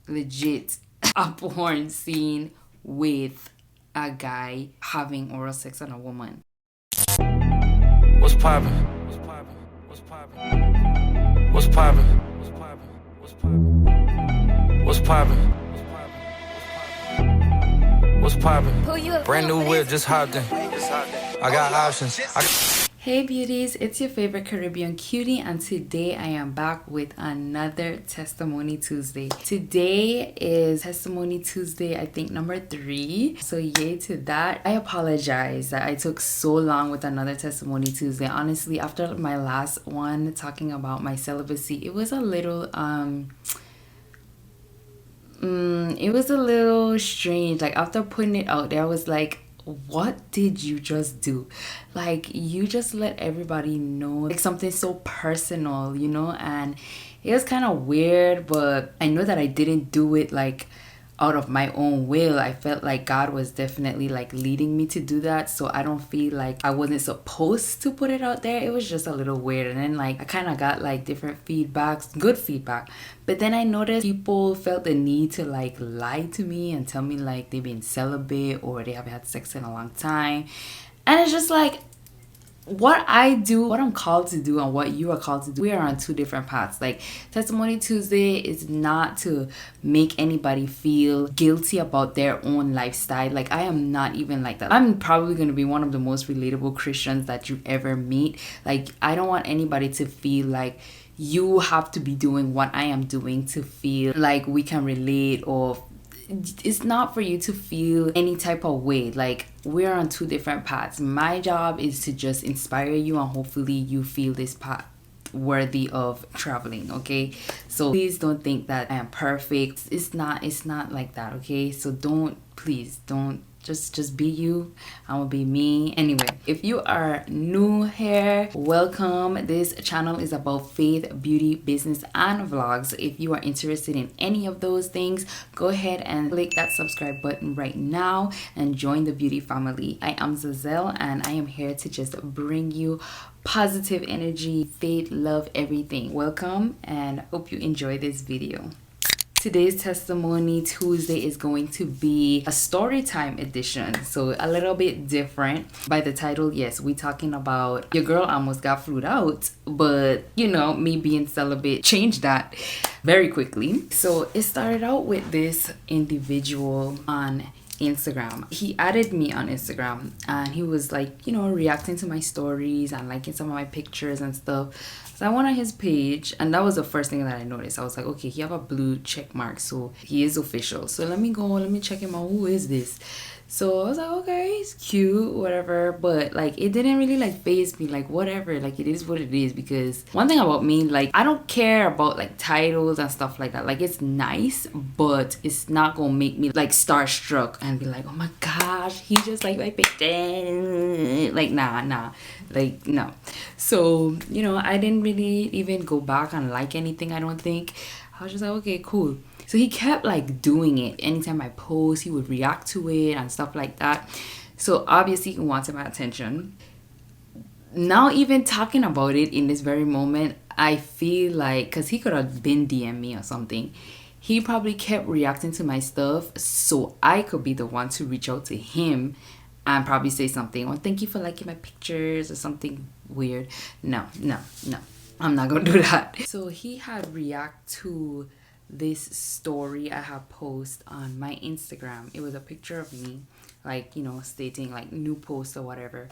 legit a porn scene with a guy having oral sex on a woman. What's poppin'? What's poppin'? What's poppin'? What's poppin'? What's poppin'? What's poppin'? What's poppin'? Brand new whip, just hopped in. I got options. Hey beauties, it's your favorite Caribbean cutie, and today I am back with another Testimony Tuesday. Today is Testimony Tuesday, I think number 3. So yay to that. I apologize that I took so long with another Testimony Tuesday. Honestly, after my last one talking about my celibacy, it was a little strange. Like after putting it out there, I was like, what did you just do? Like, you just let everybody know like something so personal, and it was kind of weird, but I know that I didn't do it like out of my own will. I felt like God was definitely like leading me to do that, so I don't feel like I wasn't supposed to put it out there. It was just a little weird, and then like I kind of got like different feedbacks, good feedback, but then I noticed people felt the need to like lie to me and tell me like they've been celibate or they haven't had sex in a long time, and it's just like, what I do, what I'm called to do, and what you are called to do, we are on two different paths. Like, Testimony Tuesday is not to make anybody feel guilty about their own lifestyle. Like, I am not even like that. I'm probably going to be one of the most relatable Christians that you ever meet. Like, I don't want anybody to feel like you have to be doing what I am doing to feel like we can relate, or it's not for you to feel any type of way. Like, we're on two different paths. My job is to just inspire you, and hopefully you feel this path worthy of traveling. Okay, so please don't think that I am perfect. It's not like that. Okay, so please don't, just be you. I'm gonna be me. Anyway, if you are new here, welcome. This channel is about faith, beauty, business, and vlogs. If you are interested in any of those things, go ahead and click that subscribe button right now and join the beauty family. I am Zazelb, and I am here to just bring you positive energy, faith, love, everything. Welcome, and hope you enjoy this video. Today's Testimony Tuesday is going to be a story time edition, so a little bit different. By the title, yes, we're talking about your girl almost got flued out, but me being celibate changed that very quickly. So it started out with this individual on Instagram. He added me on Instagram, and he was like, reacting to my stories and liking some of my pictures and stuff. So I went on his page, and that was the first thing that I noticed. I was like, okay, he have a blue check mark, so he is official. So let me check him out. Who is this? So I was like, okay, he's cute, whatever. But like, it didn't really like faze me. Like, whatever, like, it is what it is. Because one thing about me, like, I don't care about like titles and stuff like that. Like, it's nice, but it's not gonna make me like starstruck and be like, oh my gosh, he just like my picture. Like, nah, like, no. So I didn't really even go back and like anything. I don't think. I was just like, okay, cool. So he kept like doing it. Anytime I post, he would react to it and stuff like that. So obviously he wanted my attention. Now, even talking about it in this very moment, I feel like, because he could have been DM me or something, he probably kept reacting to my stuff so I could be the one to reach out to him and probably say something, well, thank you for liking my pictures, or something weird. No, I'm not gonna do that. So he had react to this story I have posted on my Instagram. It was a picture of me, like, stating like new post or whatever,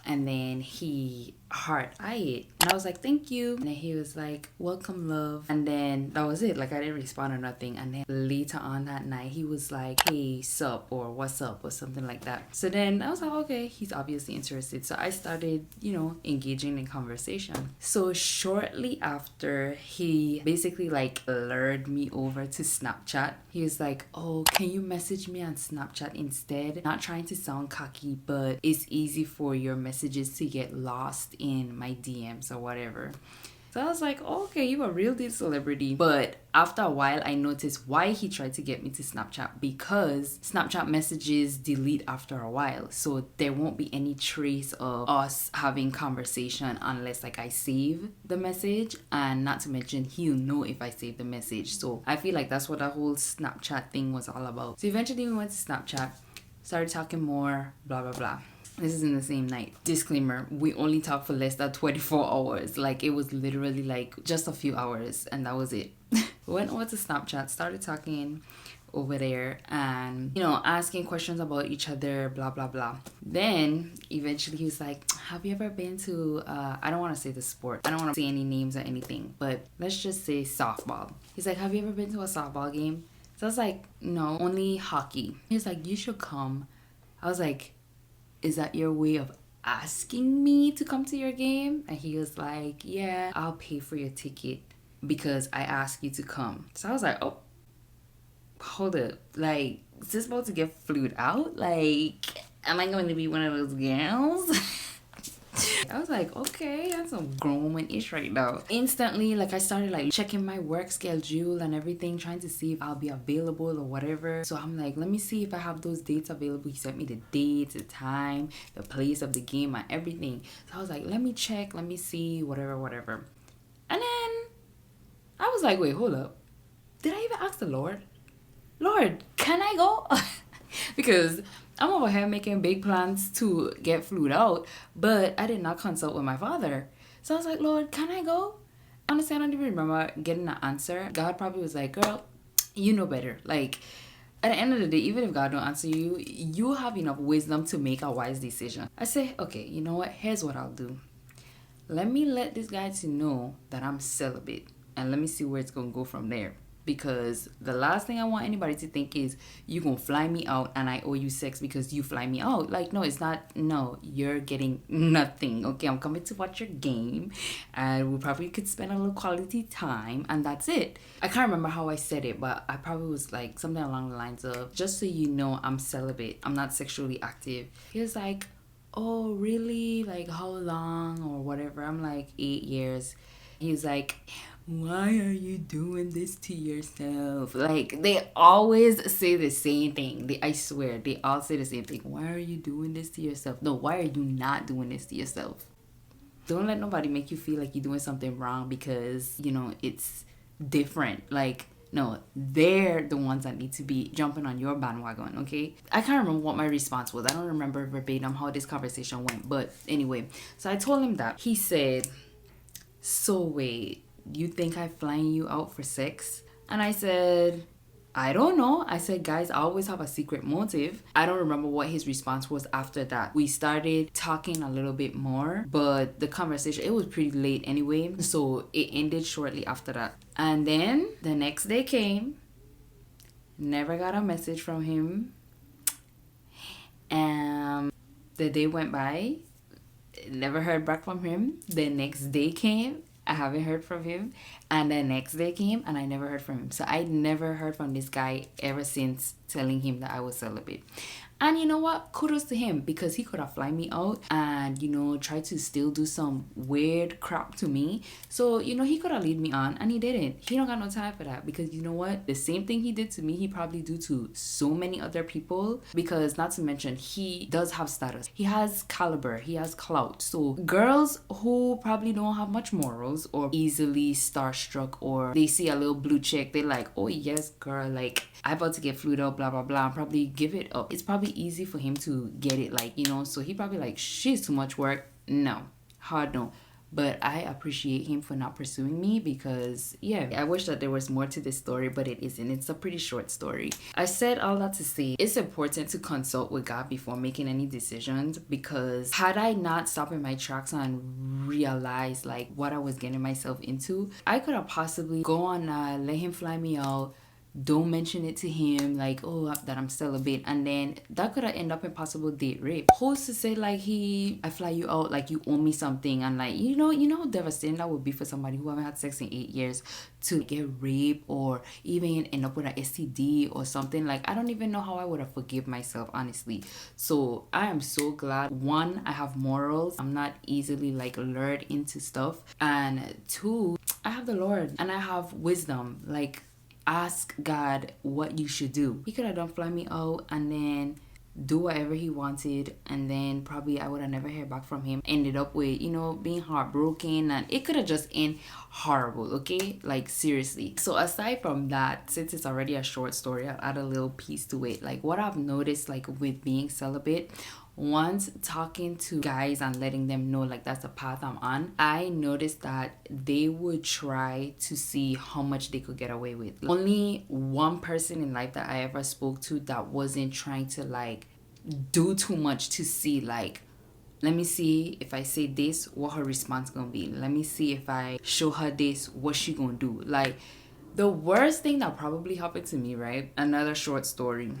and then he heart it, and I was like, thank you, and then he was like, welcome, love, and then that was it. Like, I didn't respond or nothing. And then later on that night, he was like, hey, sup, or what's up, or something like that. So then I was like, okay, he's obviously interested. So I started engaging in conversation. So shortly after, he basically like lured me over to Snapchat. He was like, oh, can you message me on Snapchat instead? Not trying to sound cocky, but it's easy for your messages to get lost in my DMs or whatever. So I was like, okay, you a real deal celebrity. But after a while, I noticed why he tried to get me to Snapchat, because Snapchat messages delete after a while. So there won't be any trace of us having conversation unless like I save the message. And not to mention, he'll know if I save the message. So I feel like that's what that whole Snapchat thing was all about. So eventually we went to Snapchat, started talking more, blah, blah, blah. This is in the same night. Disclaimer, we only talked for less than 24 hours. Like, it was literally like just a few hours and that was it. Went over to Snapchat, started talking over there and, you know, asking questions about each other, blah, blah, blah. Then, eventually he was like, have you ever been to, I don't want to say the sport. I don't want to say any names or anything, but let's just say softball. He's like, have you ever been to a softball game? So I was like, no, only hockey. He was like, you should come. I was like, is that your way of asking me to come to your game? And he was like, yeah, I'll pay for your ticket because I asked you to come. So I was like, oh, hold up. Like, is this about to get flued out? Like, am I going to be one of those girls? I was like, okay, that's some grown woman-ish right now. Instantly, like, I started like checking my work schedule and everything, trying to see if I'll be available or whatever. So I'm like, let me see if I have those dates available. He sent me the dates, the time, the place of the game, and everything. So I was like, let me check, let me see, whatever. And then I was like, wait, hold up. Did I even ask the Lord, can I go? Because I'm over here making big plans to get flued out, but I did not consult with my father. So I was like, Lord, can I go? Honestly, I don't even remember getting an answer. God probably was like, girl, you know better. Like, at the end of the day, even if God don't answer you, you have enough wisdom to make a wise decision. I say, okay, you know what? Here's what I'll do. Let me let this guy to know that I'm celibate, and let me see where it's going to go from there. Because the last thing I want anybody to think is you gonna fly me out and I owe you sex because you fly me out. Like, no, it's not. No, you're getting nothing. Okay, I'm coming to watch your game and we probably could spend a little quality time and that's it. I can't remember how I said it, but I probably was like something along the lines of, just so you know, I'm celibate, I'm not sexually active. He was like, oh really? Like, how long or whatever? I'm like, 8 years. He's like, why are you doing this to yourself? Like, they always say the same thing. I swear, they all say the same thing. Why are you doing this to yourself? No, why are you not doing this to yourself? Don't let nobody make you feel like you're doing something wrong because, you know, it's different. Like, no, they're the ones that need to be jumping on your bandwagon, okay? I can't remember what my response was. I don't remember verbatim how this conversation went. But anyway, so I told him that. He said, so wait, you think I'm flying you out for sex? And I said, I don't know. I said, guys always have a secret motive. I don't remember what his response was after that. We started talking a little bit more, but the conversation, it was pretty late anyway, so it ended shortly after that. And then the next day came, never got a message from him. The day went by, never heard back from him. The next day came, I haven't heard from him. And the next day came and I never heard from him. So I never heard from this guy ever since telling him that I was celibate. And you know what? Kudos to him, because he could have fly me out and, you know, try to still do some weird crap to me. So, you know, he could have lead me on and he didn't. He don't got no time for that, because you know what? The same thing he did to me, he probably do to so many other people, because not to mention, he does have status. He has caliber. He has clout. So girls who probably don't have much morals or easily starstruck, or they see a little blue check, they're like, oh yes, girl, like, I'm about to get flued out, blah, blah, blah, and probably give it up. It's probably easy for him to get it, like, you know, so he probably like, she's too much work. No, hard no. But I appreciate him for not pursuing me, because yeah, I wish that there was more to this story, but it isn't. It's a pretty short story. I said all that to say it's important to consult with God before making any decisions, because had I not stopped in my tracks and realized like what I was getting myself into, I could have possibly go on let him fly me out, don't mention it to him, like, oh, that I'm celibate, and then that could have ended up in possible date rape. Who's to say like I fly you out, like you owe me something, and like you know how devastating that would be for somebody who haven't had sex in 8 years to get raped or even end up with an STD or something. Like, I don't even know how I would have forgive myself, honestly. So I am so glad, one, I have morals, I'm not easily like lured into stuff, and two, I have the Lord and I have wisdom. Like, ask God what you should do. He could have done fly me out and then do whatever he wanted, and then probably I would have never heard back from him. Ended up with, being heartbroken, and it could have just ended horrible, okay? Like, seriously. So aside from that, since it's already a short story, I'll add a little piece to it. Like, what I've noticed, like, with being celibate, once talking to guys and letting them know like that's the path I'm on, I noticed that they would try to see how much they could get away with. Only one person in life that I ever spoke to that wasn't trying to like do too much to see like, let me see if I say this, what her response gonna be. Let me see if I show her this, what she gonna do. Like, the worst thing that probably happened to me, right? Another short story.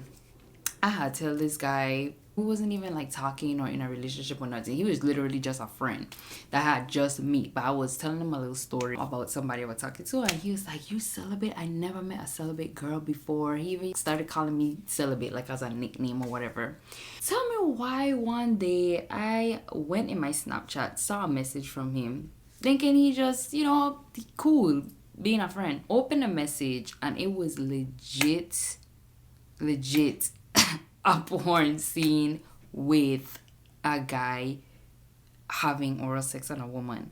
I had to tell this guy who wasn't even like talking or in a relationship or nothing. He was literally just a friend that had just me. But I was telling him a little story about somebody I was talking to, and he was like, "You celibate? I never met a celibate girl before." He even started calling me celibate, like as a nickname or whatever. Tell me why one day I went in my Snapchat, saw a message from him, thinking he just, cool, being a friend. Opened a message and it was legit a porn scene with a guy having oral sex on a woman.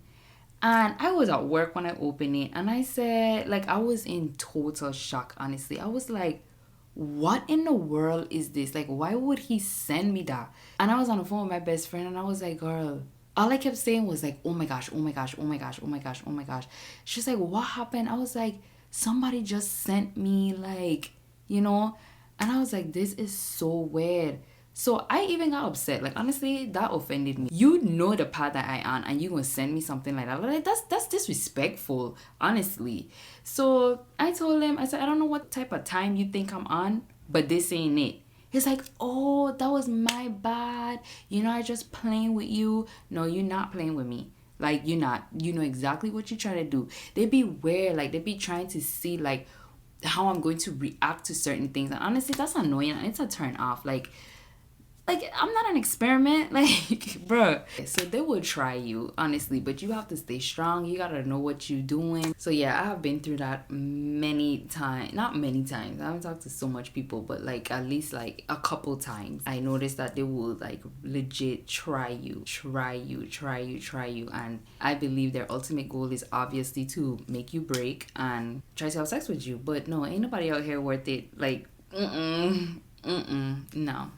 And I was at work when I opened it, and I said, like, I was in total shock, honestly. I was like, what in the world is this? Like, why would he send me that? And I was on the phone with my best friend, and I was like, girl, all I kept saying was like, oh my gosh, oh my gosh, oh my gosh, oh my gosh, oh my gosh. She's like, what happened? I was like, somebody just sent me, like, and I was like, this is so weird. So I even got upset. Like, honestly, that offended me. You know the path that I am, and you gonna send me something like that. Like, that's disrespectful, honestly. So I told him, I said, I don't know what type of time you think I'm on, but this ain't it. He's like, oh, that was my bad. I just playing with you. No, you're not playing with me. Like, you're not. You know exactly what you're trying to do. They be weird. Like, they be trying to see, like, how I'm going to react to certain things. And honestly, that's annoying. It's a turn off. Like, I'm not an experiment. Like, bro. So they will try you, honestly, but you have to stay strong. You gotta know what you're doing. So yeah, I have been through that many times. Not many times. I haven't talked to so much people, but like at least like a couple times. I noticed that they will like legit try you. And I believe their ultimate goal is obviously to make you break and try to have sex with you. But no, ain't nobody out here worth it. Like, no.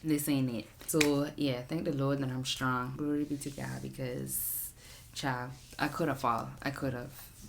This ain't it. So yeah, thank the Lord that I'm strong. Glory be to God, because child, I could have fallen.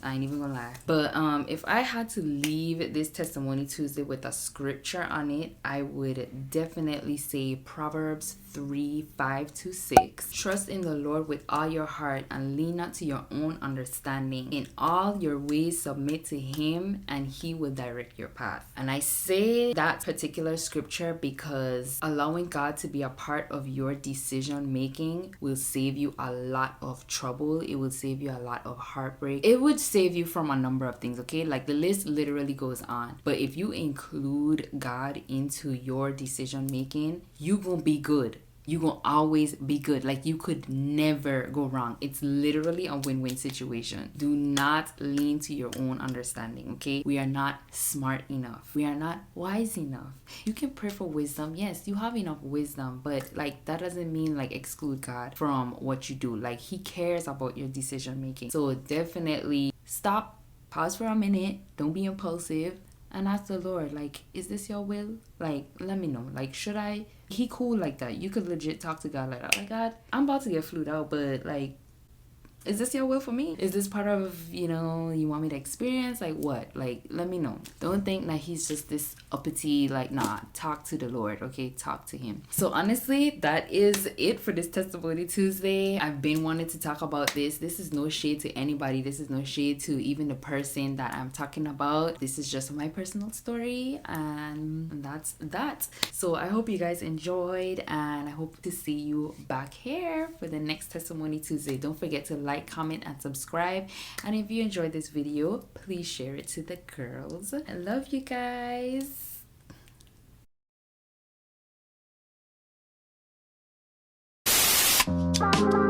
I ain't even gonna lie. But if I had to leave this testimony Tuesday with a scripture on it, I would definitely say Proverbs 3:5-6. Trust in the Lord with all your heart and lean not to your own understanding. In all your ways submit to him, and he will direct your path. And I say that particular scripture because allowing God to be a part of your decision making will save you a lot of trouble. It will save you a lot of heartbreak. It would save you from a number of things, okay? Like, the list literally goes on. But if you include God into your decision making, you gonna be good. You gonna always be good. Like, you could never go wrong. It's literally a win-win situation. Do not lean to your own understanding, okay? We are not smart enough. We are not wise enough. You can pray for wisdom. Yes, you have enough wisdom, but like, that doesn't mean like exclude God from what you do. Like, he cares about your decision making. So definitely stop, pause for a minute, don't be impulsive, and ask the Lord, like, is this your will? Like, let me know. Like, should I? He cool like that. You could legit talk to God like that. Like, God, I'm about to get flued out, but like, Is this your will for me? Is this part of, you know, you want me to experience? Like what? Like, let me know. Don't think that he's just this uppity, like, nah, talk to the Lord, okay? Talk to him. So honestly, that is it for this Testimony Tuesday. I've been wanting to talk about this. This is no shade to anybody. This is no shade to even the person that I'm talking about. This is just my personal story, and that's that. So I hope you guys enjoyed, and I hope to see you back here for the next Testimony Tuesday. Don't forget to like, comment, and subscribe. And if you enjoyed this video, please share it to the girls. I love you guys. Bye.